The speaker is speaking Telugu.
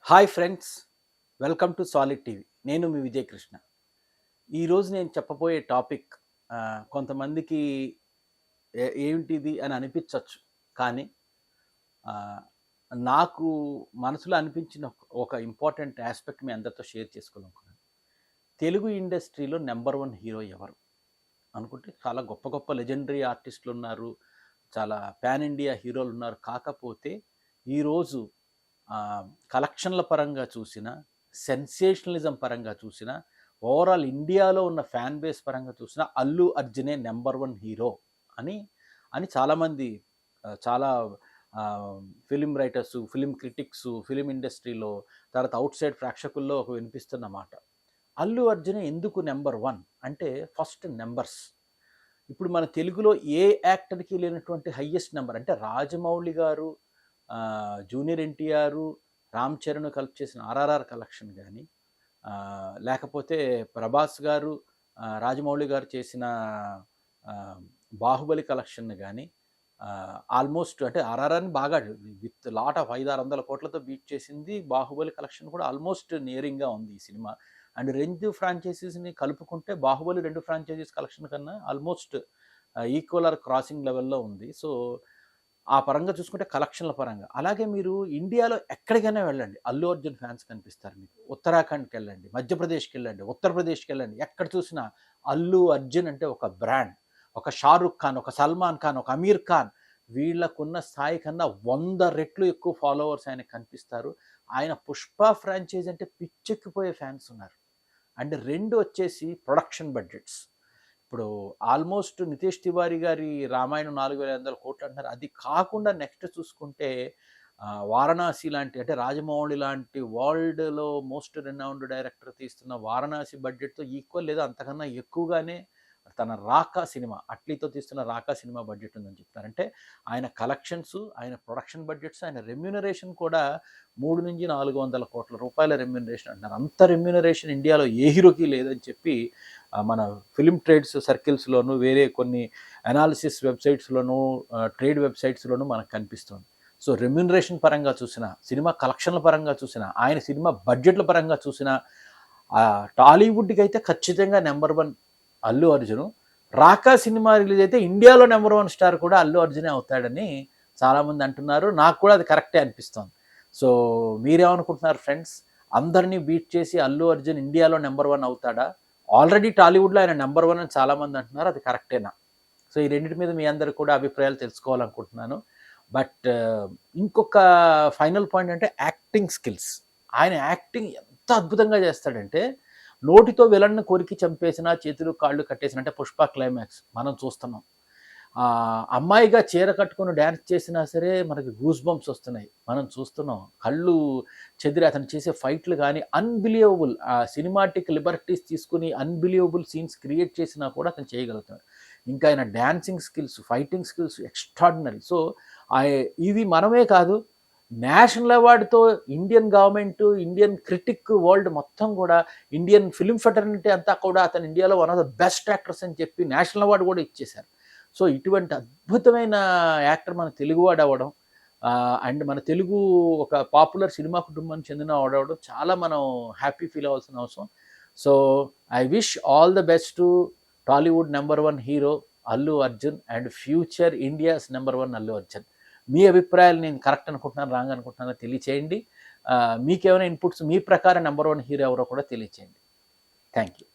Hi friends, welcome to solid TV. నేను మీ విజయ్ కృష్ణ. ఈరోజు నేను చెప్పబోయే టాపిక్ కొంతమందికి ఏమిటిది అని అనిపించవచ్చు. కానీ ఆహ్, నాకు మనసులో అనిపించిన ఒక ఇంపార్టెంట్ ఆస్పెక్ట్ మీ అందరితో షేర్ చేసుకోవాలనుకున్నాను. తెలుగు ఇండస్ట్రీలో నంబర్ 1 హీరో ఎవరు? అనుకుంటే చాలా గొప్ప గొప్ప లెజెండరీ ఆర్టిస్టులున్నారు. చాలా పాన్ ఇండియా హీరోలున్నారు. కాకపోతే ఈరోజు కలెక్షన్ల పరంగా చూసినా, సెన్సేషనలిజం పరంగా చూసినా, ఓవరాల్ ఇండియాలో ఉన్న ఫ్యాన్ బేస్ పరంగా చూసినా అల్లు అర్జునే నంబర్ 1 హీరో అని అని చాలామంది చాలా ఫిల్మ్ రైటర్సు, ఫిల్మ్ క్రిటిక్సు, ఫిల్మ్ ఇండస్ట్రీలో తర్వాత ఔట్ సైడ్ ప్రేక్షకుల్లో ఒక వినిపిస్తున్న మాట. అల్లు అర్జునే ఎందుకు నంబర్ 1 అంటే ఫస్ట్ నంబర్స్. ఇప్పుడు మన తెలుగులో ఏ యాక్టర్‌కి లేనటువంటి హైయెస్ట్ నంబర్ అంటే రాజమౌళి గారు, జూనియర్ ఎన్టీఆర్, రామ్ చరణ్ కలిపి చేసిన ఆర్ఆర్ఆర్ కలెక్షన్ గానీ, లేకపోతే ప్రభాస్ గారు, రాజమౌళి గారు చేసిన బాహుబలి కలెక్షన్ గానీ, ఆల్మోస్ట్ అంటే ఆర్ఆర్ఆర్‌ని బాగా విత్ లాట్ ఆఫ్ 500, 600 కోట్లతో బీట్ చేసింది. బాహుబలి కలెక్షన్ కూడా ఆల్మోస్ట్ నియరింగ్‌గా ఉంది ఈ సినిమా. అండ్ 2 ఫ్రాంచైజీస్‌ని కలుపుకుంటే బాహుబలి 2 ఫ్రాంచైజీస్ కలెక్షన్ కన్నా ఆల్మోస్ట్ ఈక్వల్ ఆర్ క్రాసింగ్ లెవెల్‌లో ఉంది. సో, ఆ పరంగా చూసుకుంటే కలెక్షన్ల పరంగా. అలాగే మీరు ఇండియాలో ఎక్కడికైనా వెళ్ళండి. అల్లు అర్జున్ ఫ్యాన్స్ కనిపిస్తారు మీకు. ఉత్తరాఖండ్‌కెళ్ళండి, మధ్యప్రదేశ్‌కెళ్ళండి, ఉత్తరప్రదేశ్‌కెళ్ళండి. ఎక్కడ చూసినా అల్లు అర్జున్ అంటే ఒక బ్రాండ్. ఒక 'షారుఖ్ ఖాన్', ఒక 'సల్మాన్ ఖాన్', ఒక 'అమీర్ ఖాన్' వీళ్ళకున్న స్థాయి కన్నా 100 రెట్లు ఎక్కువ ఫాలోవర్స్ ఆయనకు కనిపిస్తారు. ఆయన 'పుష్ప' ఫ్రాంచైజ్ అంటే పిచ్చెక్కిపోయే ఫ్యాన్స్ ఉన్నారు. అండ్ 2 వచ్చేసి ప్రొడక్షన్ బడ్జెట్స్. ఇప్పుడు ఆల్మోస్ట్ 'నితేష్ తివారీ' గారి 'రామాయణం' 4,500 కోట్లు అంటున్నారు. అది కాకుండా నెక్స్ట్ చూసుకుంటే 'వారణాసి' లాంటి అంటే రాజమౌళి లాంటి వరల్డ్‌లో మోస్ట్ రెనౌన్డ్ డైరెక్టర్ తీస్తున్న 'వారణాసి' బడ్జెట్‌తో ఈక్వల్ లేదా అంతకన్నా ఎక్కువగానే తన 'రాకా' సినిమా అట్లీతో తీస్తున్న 'రాకా' సినిమా బడ్జెట్ ఉందని చెప్తున్నారు. అంటే ఆయన కలెక్షన్స్, ఆయన ప్రొడక్షన్ బడ్జెట్స్, ఆయన రెమ్యూనరేషన్ కూడా 300-400 కోట్ల రూపాయల రెమ్యూనరేషన్ అంటున్నారు. అంత రెమ్యూనరేషన్ ఇండియాలో ఏ హీరోకి లేదని చెప్పి మన ఫిల్మ్ ట్రేడ్స్ సర్కిల్స్‌లోను, వేరే కొన్ని అనాలిసిస్ వెబ్‌సైట్స్‌లోను, ట్రేడ్ వెబ్‌సైట్స్‌లోను మనకు కనిపిస్తుంది. సో, రెమ్యూనరేషన్ పరంగా చూసినా, సినిమా కలెక్షన్ల పరంగా చూసినా, ఆయన సినిమా బడ్జెట్ల పరంగా చూసినా టాలీవుడ్‌కి అయితే ఖచ్చితంగా నంబర్ 1 అల్లు అర్జున్. 'రాకా' సినిమా రిలీజ్ అయితే ఇండియాలో నంబర్ 1 స్టార్ కూడా అల్లు అర్జునే అవుతాడని చాలామంది అంటున్నారు. నాకు కూడా అది కరెక్టే అనిపిస్తోంది. సో, మీరేమనుకుంటున్నారు ఫ్రెండ్స్? అందరినీ బీట్ చేసి అల్లు అర్జున్ ఇండియాలో నంబర్ 1 అవుతాడా? ఆల్రెడీ టాలీవుడ్‌లో ఆయన నంబర్ 1 అని చాలామంది అంటున్నారు. అది కరెక్టేనా? సో, ఈ రెండిటి మీద మీ అందరికి కూడా అభిప్రాయాలు తెలుసుకోవాలనుకుంటున్నాను. బట్ ఇంకొక ఫైనల్ పాయింట్ అంటే యాక్టింగ్ స్కిల్స్. ఆయన యాక్టింగ్ ఎంత అద్భుతంగా చేస్తాడంటే నోటితో విలన్‌ని కొరికి చంపేసినా, చేతులు కాళ్ళు కట్టేసినా అంటే 'పుష్ప' క్లైమాక్స్ మనం చూస్తున్నాం. అమ్మాయిగా చీర కట్టుకొని డాన్స్ చేసినా సరే మనకి గూస్ బంప్స్ వస్తున్నాయి. మనం చూస్తున్నాం. కళ్ళు చెదిరి అతను చేసే ఫైట్‌లు గాని అన్‌బిలీవబుల్ సినిమాటిక్ లిబర్టీస్ తీసుకొని అన్‌బిలీవబుల్ సీన్స్ క్రియేట్ చేసినా కూడా అతను చేయగలుగుతాడు. ఇంకా ఆయన dancing skills, fighting skills extraordinary. So, ఇది మనమే కాదు, నేషనల్ అవార్డ్‌తో Indian government, Indian critic world మొత్తం కూడా, ఇండియన్ ఫిల్మ్ ఫెటర్నిటీ అంతా కూడా అతను ఇండియాలో one of the best actors అని చెప్పి నేషనల్ అవార్డ్ కూడా ఇచ్చేశారు. సో, ఇటువంటి అద్భుతమైన యాక్టర్ మన తెలుగువాడు అవ్వడం, అండ్ మన తెలుగు ఒక పాపులర్ సినిమా కుటుంబానికి చెందిన వాడవడం చాలా మనం హ్యాపీ ఫీల్ అవ్వాల్సిన అవసరం. So, I wish all the best to Tollywood number 1 hero Allu Arjun and future India's number 1 Allu Arjun. మీ అభిప్రాయాలు నేను కరెక్ట్ అనుకుంటున్నాను, రాంగ్ అనుకుంటున్నానో తెలియచేయండి. మీకేమైనా ఇన్పుట్స్ మీ ప్రకారం నంబర్ 1 హీరో ఎవరో కూడా తెలియచేయండి. Thank you.